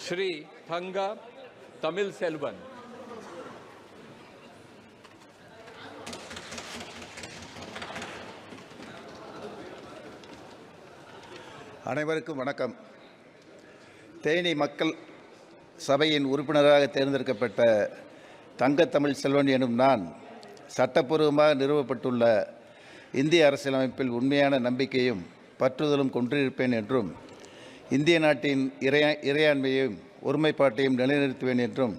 Shri Thanga Tamil Selvan. அனைவருக்கும் வணக்கம். தேனி மக்கள் சபையின் உறுப்பினராக தேர்ந்தெடுக்கப்பட்ட தங்கத்தமிழ் செல்வன் எனும் நான் சட்டப்பூர்வமாக நிறுவப்பட்டுள்ள இந்திய அரசியலமைப்பில் உண்மையான நம்பிக்கையும் பற்றுதலும் கொண்டிருப்பேன் என்றும் இந்திய நாட்டின் இறையாண்மையையும் ஒருமைப்பாட்டையும் நிலைநிறுத்துவேன் என்றும்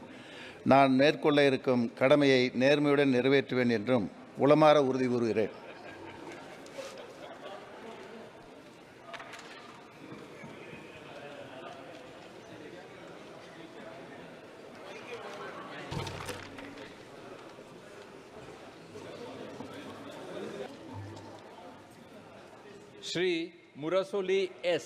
நான் மேற்கொள்ள இருக்கும் கடமையை நேர்மையுடன் நிறைவேற்றுவேன் என்றும் உளமாற உறுதி கூறுகிறேன். Shri Murasoli S.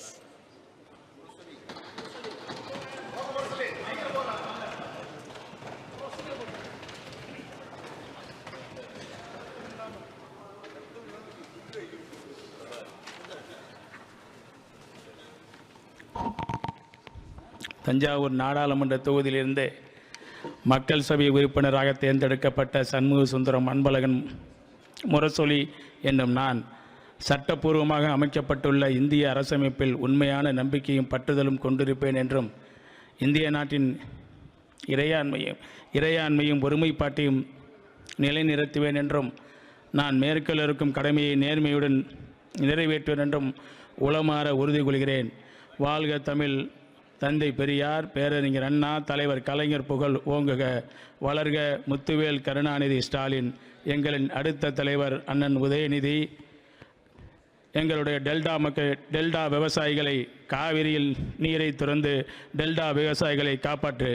தஞ்சாவூர் நாடாளுமன்ற தொகுதியிலிருந்து மக்கள் சபை உறுப்பினராக தேர்ந்தெடுக்கப்பட்ட சண்முக சுந்தரம் அன்பழகன் முரசொலி என்னும் நான் சட்டப்பூர்வமாக அமைக்கப்பட்டுள்ள இந்திய அரசமைப்பில் உண்மையான நம்பிக்கையும் பற்றுதலும் கொண்டிருப்பேன் என்றும் இந்திய நாட்டின் இறையாண்மையும் ஒருமைப்பாட்டையும் நிலைநிறுத்துவேன் என்றும் நான் மேற்கொள்ள இருக்கும் கடமையை நேர்மையுடன் நிறைவேற்றுவேன் என்றும் உளமாற உறுதி கொள்கிறேன். வாழ்க தமிழ்! தந்தை பெரியார், பேரறிஞர் அண்ணா, தலைவர் கலைஞர் புகழ் ஓங்குக! வளர்க முத்துவேல் கருணாநிதி ஸ்டாலின்! எங்களின் அடுத்த தலைவர் அண்ணன் உதயநிதி எங்களுடைய டெல்டா விவசாயிகளை காவிரியில் நீரை துறந்து டெல்டா விவசாயிகளை காப்பாற்று.